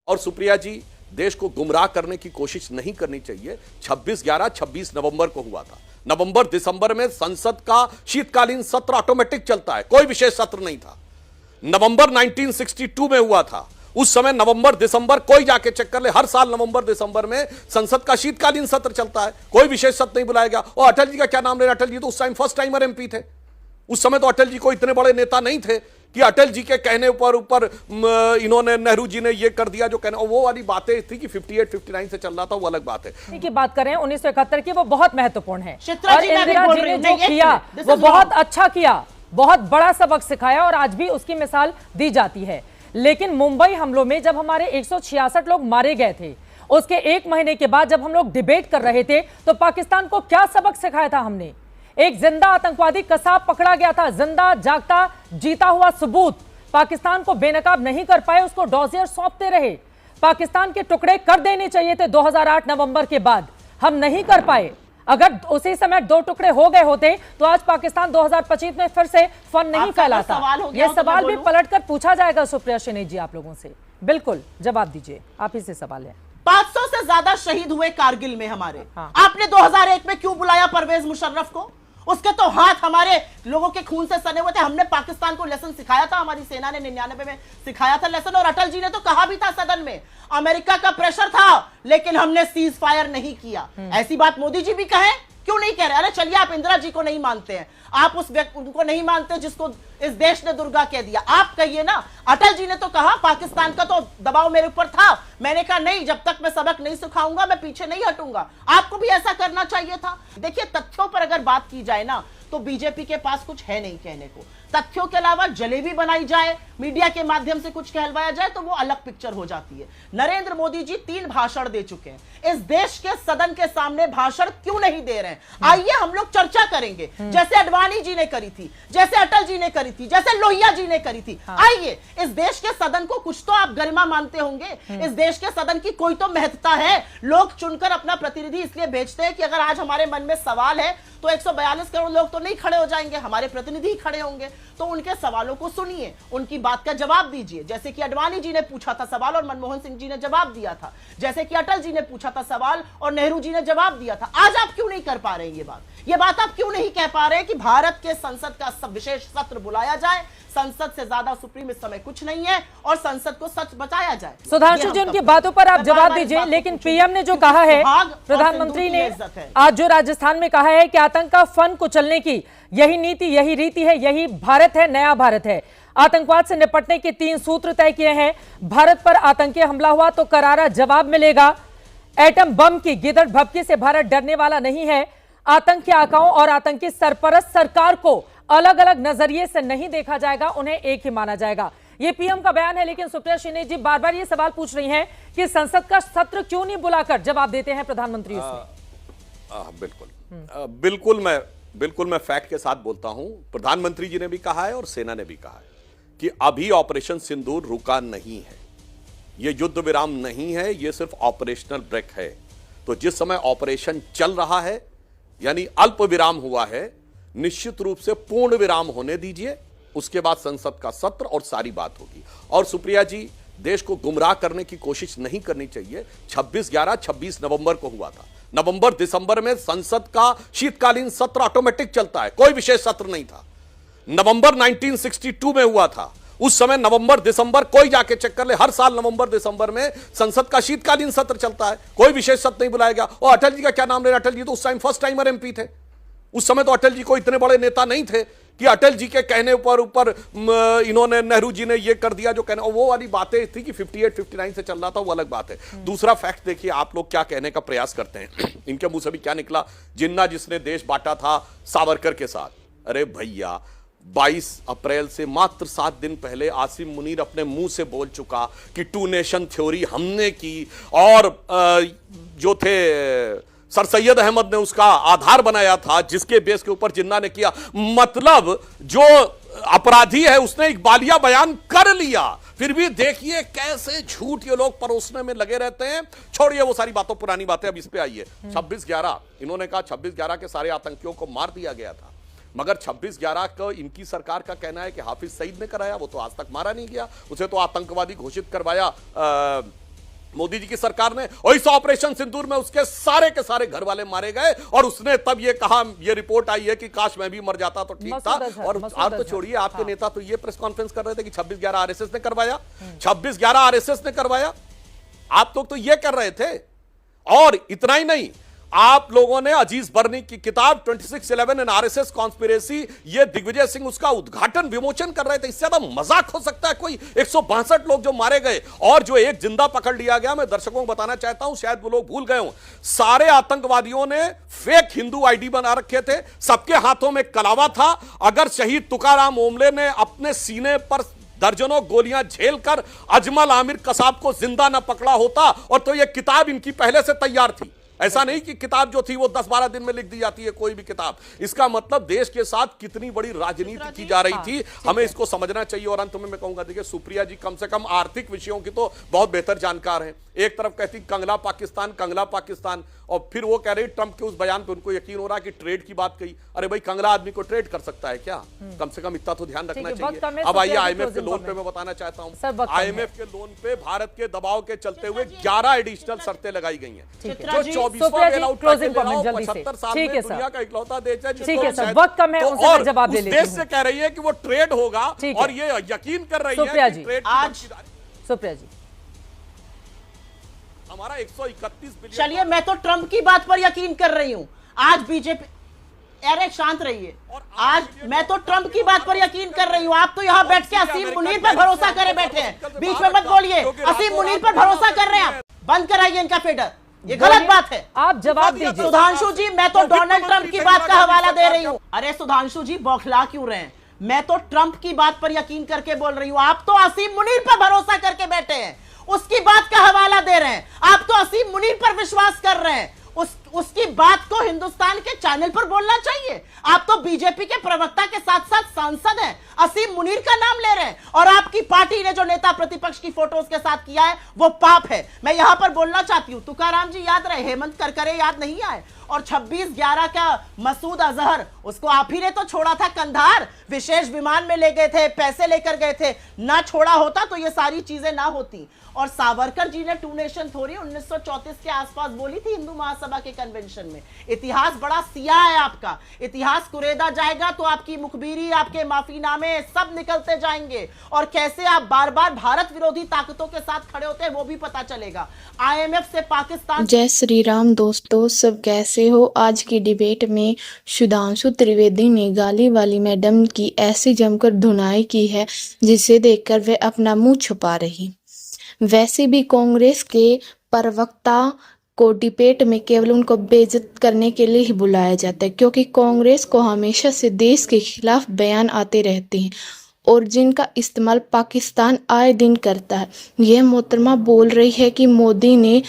और सुप्रिया जी, देश को गुमराह करने की कोशिश नहीं करनी चाहिए। 26/11 26 नवंबर को हुआ था। नवंबर दिसंबर में संसद का शीतकालीन सत्र ऑटोमेटिक चलता है, कोई विशेष सत्र नहीं था। नवंबर 1962 में हुआ था। उस समय नवंबर दिसंबर, कोई जाके चेक कर ले, हर साल नवंबर दिसंबर में संसद का शीतकालीन सत्र चलता है, कोई विशेष सत्र नहीं बुलाया गया। और अटल जी का क्या नाम ले रहे? अटल जी तो उस टाइम फर्स्ट टाइमर एमपी थे। उस समय तो अटल जी को इतने बड़े नेता नहीं थे कि अटल जी के कहने ऊपर इन्होंने, नेहरू जी ने ये कर दिया जो कहना, वो वाली बातें थी कि 58-59 से चल रहा था, वो अलग बात है। की बात करें 1971 की, वो बहुत महत्वपूर्ण है। और इंदिरा जी ने जो किया वो बहुत अच्छा किया, बहुत बड़ा सबक सिखाया और आज भी उसकी मिसाल दी जाती है। लेकिन मुंबई हमलों में जब हमारे 166 लोग मारे गए थे, उसके 1 महीने के बाद जब हम लोग डिबेट कर रहे थे, तो पाकिस्तान को क्या सबक सिखाया था हमने? एक जिंदा आतंकवादी कसाब पकड़ा गया था, जिंदा जागता जीता हुआ सबूत। पाकिस्तान को बेनकाब नहीं कर पाए, उसको डॉजियर सौंपते रहे। पाकिस्तान के टुकड़े कर देने चाहिए थे 2008 नवंबर के बाद, हम नहीं कर पाए। अगर उसी समय 2 टुकड़े हो गए होते तो आज पाकिस्तान 2025 में फिर से फन नहीं फैलाता। यह सवाल भी पलटकर पूछा जाएगा सुप्रिया शिनेज जी आप लोगों से। बिल्कुल जवाब दीजिए, आप ही से सवाल है। 500 से ज्यादा शहीद हुए कारगिल में हमारे। आपने 2001 में क्यों बुलाया परवेज मुशर्रफ को? उसके तो हाथ हमारे लोगों के खून से सने हुए थे। हमने पाकिस्तान को लेसन सिखाया था, हमारी सेना ने 99 में सिखाया था लेसन। और अटल जी ने तो कहा भी था सदन में, अमेरिका का प्रेशर था लेकिन हमने सीज फायर नहीं किया। ऐसी बात मोदी जी भी कहें, क्यों नहीं कह रहे? अरे चलिए, आप इंदिरा जी को नहीं मानते हैं, आप उस व्यक्ति उनको नहीं मानते जिसको इस देश ने दुर्गा कह दिया। आप कहिए ना, अटल जी ने तो कहा पाकिस्तान का तो दबाव मेरे ऊपर था, मैंने कहा नहीं, जब तक मैं सबक नहीं सिखाऊंगा मैं पीछे नहीं हटूंगा। आपको भी ऐसा करना चाहिए था। देखिए, तथ्यों पर अगर बात की जाए ना, तो बीजेपी के पास कुछ है नहीं कहने को। तथ्यों के अलावा जलेबी बनाई जाए, मीडिया के माध्यम से कुछ कहलवाया जाए, तो वो अलग पिक्चर हो जाती है। नरेंद्र मोदी जी 3 भाषण दे चुके हैं। इस देश के सदन के सामने भाषण क्यों नहीं दे रहे हैं? आइए हम लोग चर्चा करेंगे, जैसे अडवाणी जी ने करी थी, जैसे अटल जी ने करी थी, जैसे लोहिया जी ने करी थी। आइए, इस देश के सदन को कुछ तो आप गरिमा मानते होंगे। इस देश के सदन की कोई तो महत्ता है। लोग चुनकर अपना प्रतिनिधि इसलिए भेजते हैं कि अगर आज हमारे मन में सवाल है तो 142 करोड़ लोग तो नहीं खड़े हो जाएंगे, हमारे प्रतिनिधि ही खड़े होंगे। तो उनके सवालों को सुनिए, उनकी बात का जवाब दीजिए। जैसे कि अडवाणी जी ने पूछा था सवाल और मनमोहन सिंह जी ने जवाब दिया था, जैसे कि अटल जी ने पूछा था सवाल और नेहरू जी ने जवाब दिया था। आज आप क्यों नहीं कर पा रहे हैं ये बात आप क्यों नहीं कह पा रहे हैं कि भारत के संसद का सब विशेष सत्र बुलाया जाए? संसद से ज्यादा सुप्रीम इस समय कुछ नहीं है और संसद को सच बचाया जाए। सुधांशु जी, उनकी बातों पर आप जवाब दीजिए। लेकिन पीएम ने जो कहा है, प्रधानमंत्री ने आज जो राजस्थान में कहा है कि आतंक का फन कुचलने की यही नीति, यही रीति है, यही भारत है, नया भारत है। आतंकवाद से निपटने के 3 सूत्र तय किए हैं। भारत पर आतंकी हमला हुआ तो करारा जवाब मिलेगा। एटम बम की गिदड़ भभकी से भारत डरने वाला नहीं है। आतंकी आकाओं और आतंकी सरपरस्त सरकार को अलग अलग नजरिए से नहीं देखा जाएगा, उन्हें एक ही माना जाएगा। ये पीएम का बयान है। लेकिन सुप्रिया शिनेज जी बार बार ये सवाल पूछ रही हैं कि संसद का सत्र क्यों नहीं बुलाकर जवाब देते हैं प्रधानमंत्री इसमें? बिल्कुल मैं फैक्ट के साथ बोलता हूं। प्रधानमंत्री जी ने भी कहा है और सेना ने भी कहा है कि अभी ऑपरेशन सिंदूर रुका नहीं है, यह युद्ध विराम नहीं है, यह सिर्फ ऑपरेशनल ब्रेक है। तो जिस समय ऑपरेशन चल रहा है, यानी अल्प विराम हुआ है, निश्चित रूप से पूर्ण विराम होने दीजिए, उसके बाद संसद का सत्र और सारी बात होगी। और सुप्रिया जी, देश को गुमराह करने की कोशिश नहीं करनी चाहिए। 26/11 26 नवंबर को हुआ था। नवंबर दिसंबर में संसद का शीतकालीन सत्र ऑटोमेटिक चलता है, कोई विशेष सत्र नहीं था। नवंबर 1962 में हुआ था। उस समय नवंबर दिसंबर, कोई जाके चेक कर ले, हर साल नवंबर दिसंबर में संसद का शीतकालीन सत्र चलता है, कोई विशेष सत्र नहीं बुलाया गया। और अटल जी का क्या नाम ले रहे? अटल जी तो उस टाइम फर्स्ट टाइमर एमपी थे। उस समय तो अटल जी को इतने बड़े नेता नहीं थे कि अटल जी के कहने ऊपर इन्होंने, नेहरू जी ने ये कर दिया जो कहना, वो वाली बातें थी कि 58-59 से चल रहा था, वो अलग बात है। दूसरा फैक्ट देखिए, आप लोग क्या कहने का प्रयास करते हैं। इनके मुंह से भी क्या निकला? जिन्ना जिसने देश बांटा था सावरकर के साथ। अरे भैया, 22 अप्रैल से मात्र 7 दिन पहले आसिम मुनीर अपने मुंह से बोल चुका कि 2 नेशन थ्योरी हमने की और जो थे सर सैयद अहमद ने उसका आधार बनाया था, जिसके बेस के ऊपर जिन्ना ने किया। मतलब जो अपराधी है उसने इकबालिया बयान कर लिया, फिर भी देखिए कैसे झूठ ये लोग परोसने में लगे रहते हैं। छोड़िए वो सारी बातों, पुरानी बातें, अब इस पे आइए। 26/11 इन्होंने कहा 26/11 के सारे आतंकियों को मार दिया गया था, मगर 26/11 को इनकी सरकार का कहना है कि हाफिज सईद ने कराया। वो तो आज तक मारा नहीं गया, उसे तो आतंकवादी घोषित करवाया मोदी जी की सरकार ने, और इस ऑपरेशन सिंदूर में उसके सारे के सारे घर वाले मारे गए, और उसने तब ये कहा, ये रिपोर्ट आई है कि काश मैं भी मर जाता तो ठीक था। और आप तो छोड़िए, आपके नेता तो ये प्रेस कॉन्फ्रेंस कर रहे थे कि 26/11 आरएसएस ने करवाया, 26/11 आरएसएस ने करवाया। आप लोग तो ये कर रहे थे। और इतना ही नहीं, आप लोगों ने अजीज बर्नी की किताब 26/11 एंड आरएसएस कॉन्स्पिरेसी, ये दिग्विजय सिंह उसका उद्घाटन विमोचन कर रहे थे। इससे ज्यादा मजाक हो सकता है कोई? 162 लोग जो मारे गए, और जो एक जिंदा पकड़ लिया गया, मैं दर्शकों को बताना चाहता हूं, शायद वो लोग भूल गए हों, सारे आतंकवादियों ने फेक हिंदू आईडी बना रखे थे, सबके हाथों में कलावा था। अगर शहीद तुकाराम ओमले ने अपने सीने पर दर्जनों गोलियां झेलकर अजमल आमिर कसाब को जिंदा न पकड़ा होता, और तो यह किताब इनकी पहले से तैयार थी। ऐसा नहीं कि किताब जो थी वो 10-12 दिन में लिख दी जाती है कोई भी किताब। इसका मतलब देश के साथ कितनी बड़ी राजनीति की जा रही थी, हमें इसको समझना चाहिए। और अंत में मैं कहूंगा, देखिए सुप्रिया जी कम से कम आर्थिक विषयों की तो बहुत बेहतर जानकार हैं। एक तरफ कहती कंगला पाकिस्तान, और फिर वो कह रही ट्रंप के उस बयान पे उनको यकीन हो रहा कि ट्रेड की बात कही। अरे भाई, कंगला आदमी को ट्रेड कर सकता है क्या? कम से कम इतना तो ध्यान रखना चाहिए। अब आइए आईएमएफ के लोन पे मैं बताना चाहता हूं, आईएमएफ के लोन पे भारत के दबाव के चलते हुए 11 एडिशनल शर्तें लगाई गई हैं, जो 24वां बेलआउट पैकेज 75 साल में दुनिया का इकलौता देश है जिसको जवाब दे देश से कह रही है कि वो ट्रेड होगा, और ये यकीन कर रही है कि ट्रेड आज। सुप्रिया जी, हमारा 131 बिलियन। चलिए, मैं तो ट्रंप की बात पर यकीन कर रही हूं। आज बीजेपी, अरे शांत रहिए, आज मैं तो ट्रंप की बात पर यकीन कर रही हूं। आप तो यहां बैठ के असीम मुनीर पर भरोसा करे बैठे हैं। बीच में मत बोलिए, असीम मुनीर पर भरोसा कर रहे हैं आप। बंद कराइए इनका फेडर, ये गलत बात है। आप जवाब दीजिए। सुधांशु जी, मैं तो डोनाल्ड ट्रंप की बात का हवाला दे रही हूं। अरे सुधांशु जी, बौखला क्यों रहे हैं? मैं तो ट्रंप की बात पर यकीन करके बोल रही हूं। आप तो असीम मुनीर पर भरोसा करके बैठे हैं, उसकी बात का हवाला दे रहे हैं। आप तो असीम मुनीर पर विश्वास कर रहे हैं, उसकी बात को हिंदुस्तान के चैनल पर बोलना चाहिए। आप तो बीजेपी के प्रवक्ता के साथ साथ सांसद हैं, असीम मुनीर का नाम ले रहे हैं, और आपकी पार्टी ने जो नेता प्रतिपक्ष की फोटो उसके साथ किया है वो पाप है। मैं यहां पर बोलना चाहती हूं, तुकाराम जी याद रहे, हेमंत करकरे याद नहीं आए, और 26/11 का मसूद अजहर, उसको आप ही ने तो छोड़ा था कंधार, विशेष विमान में ले गए थे, पैसे लेकर गए थे। ना छोड़ा होता तो ये सारी चीजें ना होती। और सावरकर जी ने 2 नेशन थ्योरी 1934 के आसपास बोली थी हिंदू महासभा के कन्वेंशन में। इतिहास बड़ा सिया है आपका, इतिहास कुरेदा जाएगा तो आपकी मुखबिरी, आपके माफीनामे सब निकलते जाएंगे, और कैसे आप बार बार भारत विरोधी ताकतों के साथ खड़े होते हैं वो भी पता चलेगा। आईएमएफ से पाकिस्तान। जय श्री राम दोस्तों, सब कैसे हो? आज की डिबेट में सुधांशु त्रिवेदी ने गाली वाली मैडम की ऐसी जमकर धुनाई की है जिसे देखकर वे अपना मुंह छुपा रही। वैसे भी कांग्रेस के प्रवक्ता को डिबेट में केवल उनको बेइज्जत करने के लिए ही बुलाया जाता है, क्योंकि कांग्रेस को हमेशा से देश के खिलाफ बयान आते रहते हैं और जिनका इस्तेमाल पाकिस्तान आए दिन करता है। यह मोहतरमा बोल रही है कि मोदी ने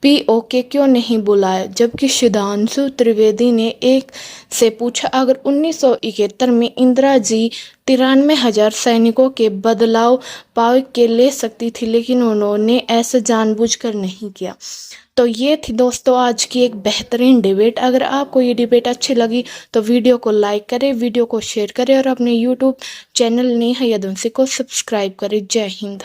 पीओके क्यों नहीं बुलाया, जबकि सुधांशु त्रिवेदी ने एक से पूछा अगर 1971 में इंदिरा जी 93,000 सैनिकों के बदलाव पाव के ले सकती थी, लेकिन उन्होंने ऐसा जानबूझकर नहीं किया। तो ये थी दोस्तों आज की एक बेहतरीन डिबेट। अगर आपको ये डिबेट अच्छी लगी तो वीडियो को लाइक करें, वीडियो को शेयर करें और अपने यूट्यूब चैनल नेहा यदुवंशी को सब्सक्राइब करें। जय हिंद।